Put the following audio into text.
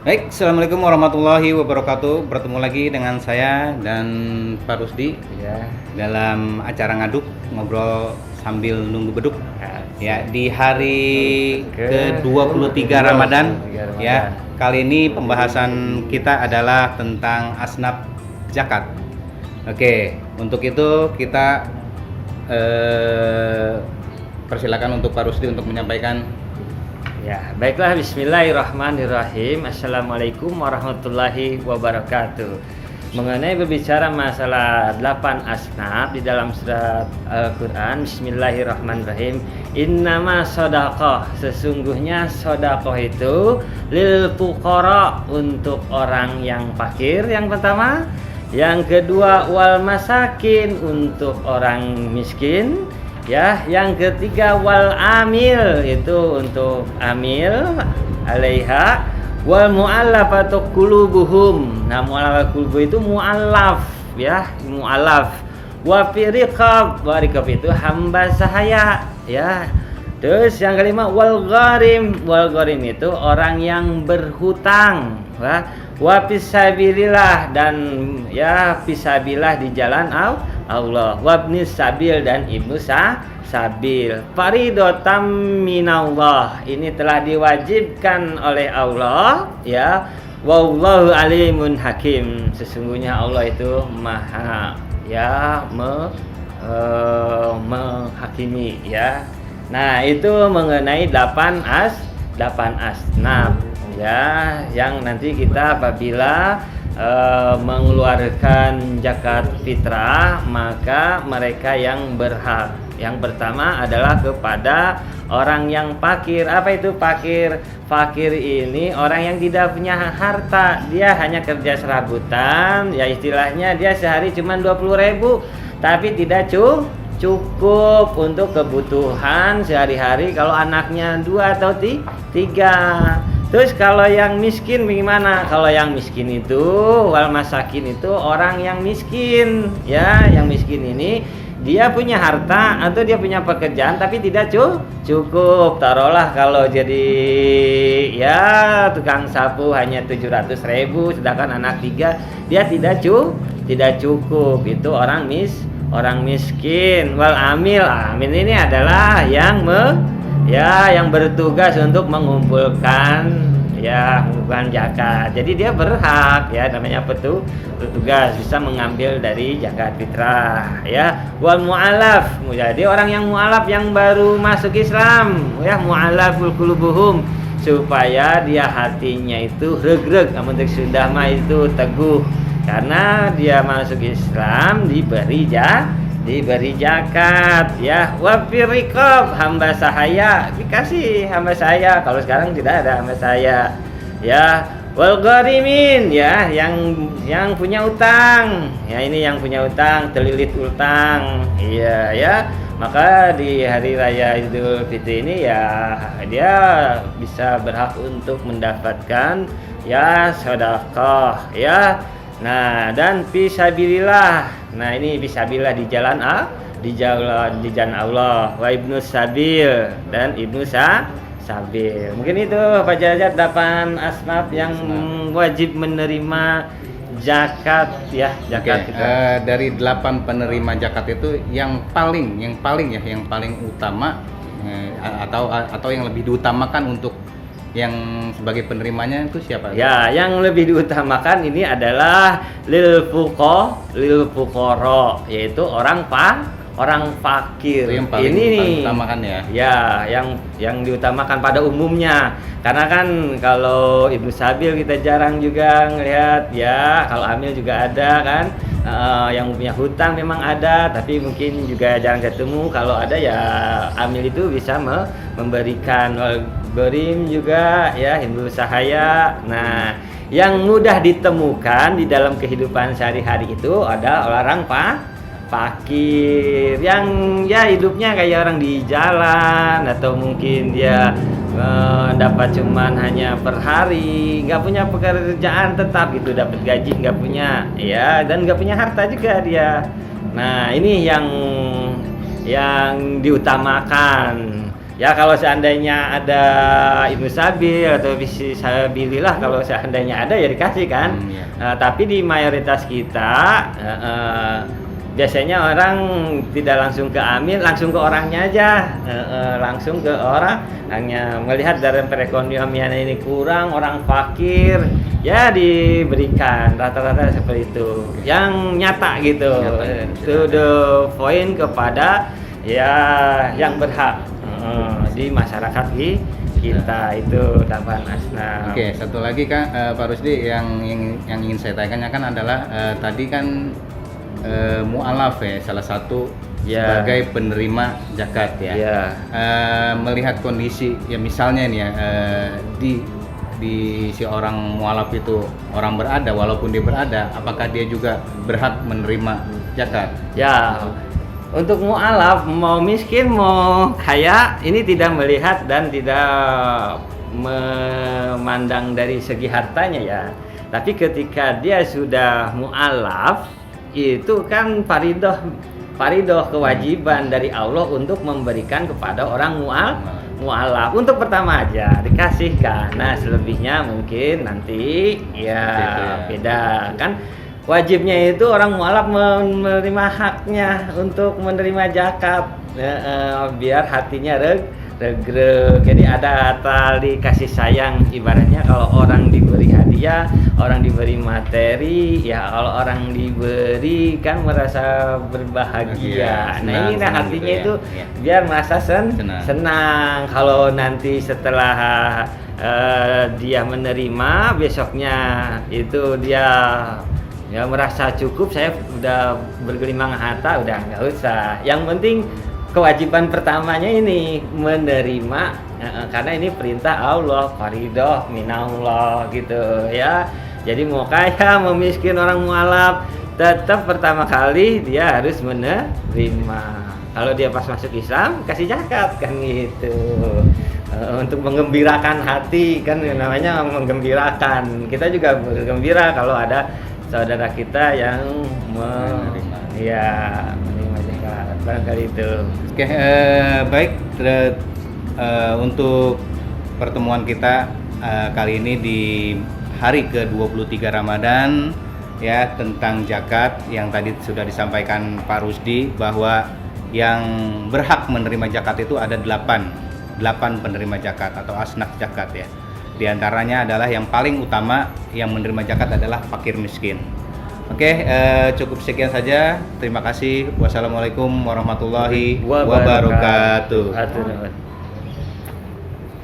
Baik, Assalamualaikum warahmatullahi wabarakatuh. Bertemu lagi dengan saya dan Pak Rusdi Ya, dalam acara ngaduk ngobrol sambil nunggu beduk. Ya, di hari ke-23 Ramadan. Ya, kali ini pembahasan kita adalah tentang asnaf zakat. Oke, untuk itu kita persilakan untuk Pak Rusdi untuk menyampaikan. ya, baiklah. Bismillahirrahmanirrahim. Assalamualaikum warahmatullahi wabarakatuh. Mengenai berbicara masalah 8 asnaf di dalam surat Al-Quran, Bismillahirrahmanirrahim. Innama sodaqoh, sesungguhnya sodaqoh itu lil fuqara, untuk orang yang fakir yang pertama. Yang kedua, wal masakin, untuk orang miskin. Ya, yang ketiga wal amil, itu untuk amil alaiha, wal mu'allafatu qulubuhum. Nah, mu'allafatu qulubuh itu mu'allaf, ya, mu'allaf. Wa fi riqab, wa riqab itu hamba sahaya, ya. Terus yang kelima wal gharim, wal gharim itu orang yang berhutang, ya. Wa fisabilillah, dan ya fisabilillah di jalan Allah. Wabnis sabil, dan ibnu sabil. Faridotam minallah, ini telah diwajibkan oleh Allah, ya. Wallahu alimun hakim, sesungguhnya Allah itu maha, ya, menghakimi, ya. Nah, itu mengenai 8 asnaf, ya, yang nanti kita apabila mengeluarkan zakat fitrah, maka mereka yang berhak. Yang pertama adalah kepada orang yang fakir. Apa itu fakir? Fakir ini orang yang tidak punya harta, dia hanya kerja serabutan, ya istilahnya dia sehari cuma 20.000, tapi tidak cukup untuk kebutuhan sehari-hari kalau anaknya 2 atau 3. Terus kalau yang miskin bagaimana? Kalau yang miskin itu wal masakin itu orang yang miskin, ya, yang miskin ini dia punya harta atau dia punya pekerjaan tapi tidak cukup. Taruhlah kalau jadi, ya, tukang sapu hanya 700.000, sedangkan anak 3 dia tidak cukup. Itu orang miskin. Wal amil, amil ini adalah yang yang bertugas untuk mengumpulkan zakat. Jadi dia berhak, ya, namanya petugas, bisa mengambil dari zakat fitrah, ya. Wal mu'alaf, jadi orang yang mu'alaf yang baru masuk Islam, ya, mu'alaful qulubuhum, supaya dia hatinya itu regreg, namun sudah mah itu teguh karena dia masuk Islam, diberi zakat, ya. Wa firriqab, hamba sahaya, dikasih hamba sahaya. Kalau sekarang tidak ada hamba sahaya, ya. Wal gharimin, ya, yang punya utang, ya, ini yang punya utang, terlilit utang, iya, ya. Maka di hari raya Idul Fitri ini, ya, dia bisa berhak untuk mendapatkan, ya, sedekah, ya. Nah, dan fisabilillah. Nah, ini fisabilillah di jalan Allah. Wa ibnu sabil, dan ibnu sabil. Mungkin itu Pak Jajat 8 asnaf yang wajib menerima zakat, ya, zakat. Dari 8 penerima zakat itu yang paling utama, atau yang lebih diutamakan untuk yang sebagai penerimanya itu siapa? Ya, yang lebih diutamakan ini adalah lil fuqara, yaitu orang fakir. Itu yang paling diutamakan, ya. Ya, yang diutamakan pada umumnya. Karena kan kalau ibnu sabil kita jarang juga ngelihat, ya. Kalau amil juga ada kan. Yang punya hutang memang ada, tapi mungkin juga jarang ketemu. Kalau ada, ya, amil itu bisa memberikan. Gharim juga, ya, himbu sahaya. Nah, yang mudah ditemukan di dalam kehidupan sehari-hari itu ada orang fakir yang, ya, hidupnya kayak orang di jalan, atau mungkin dia dapat cuman hanya per hari, nggak punya pekerjaan tetap, gitu, dapat gaji nggak punya, ya, dan nggak punya harta juga dia. Nah, ini yang diutamakan. Ya kalau seandainya ada Ibnu Sabil atau Fisabilillah, kalau seandainya ada ya dikasih kan. Iya. Tapi di mayoritas kita biasanya orang tidak langsung ke amil, langsung ke orangnya aja, langsung ke orang. Hanya melihat dari perekonomian ini kurang, orang fakir, ya diberikan rata-rata seperti itu. Yang nyata gitu, to the point kepada ya yang berhak di masyarakat kita itu 8 asnaf. Oke, satu lagi Kak, Pak Rusdi yang ingin saya tanyakan kan adalah tadi kan mu'alaf ya, salah satu sebagai penerima zakat ya. Melihat kondisi ya misalnya nih ya di si orang mu'alaf itu orang berada, walaupun dia berada, apakah dia juga berhak menerima zakat? Ya. Untuk mu'alaf, mau miskin mau kaya, ini tidak melihat dan tidak memandang dari segi hartanya ya. Tapi ketika dia sudah mu'alaf, itu kan faridoh kewajiban dari Allah untuk memberikan kepada orang mu'alaf. Untuk pertama aja dikasihkan. Nah selebihnya mungkin nanti ya beda kan. Wajibnya itu orang mu'alaf menerima haknya untuk menerima zakat, biar hatinya regreg. Jadi ada tali kasih sayang, ibaratnya kalau orang diberi hadiah, orang diberi materi, ya kalau orang diberi kan merasa berbahagia. Nah ini hatinya gitu itu biar merasa senang. Kalau nanti setelah dia menerima, besoknya itu dia ya merasa cukup, saya udah bergelimang harta, udah nggak usah. Yang penting kewajiban pertamanya ini menerima, karena ini perintah Allah, faridoh minallah gitu ya. Jadi mau kaya mau miskin orang mu'alaf, tetap pertama kali dia harus menerima. Kalau dia pas masuk Islam kasih zakat kan gitu. Untuk menggembirakan hati kan, namanya menggembirakan. Kita juga bergembira kalau ada saudara kita yang menerima zakat, barangkali itu. Oke, baik. Untuk pertemuan kita kali ini di hari ke-23 Ramadan ya, tentang zakat yang tadi sudah disampaikan Pak Rusdi bahwa yang berhak menerima zakat itu ada 8 penerima zakat atau asnaf zakat ya. Di antaranya adalah yang paling utama yang menerima zakat adalah fakir miskin. Oke, cukup sekian saja. Terima kasih. Wassalamualaikum warahmatullahi wabarakatuh.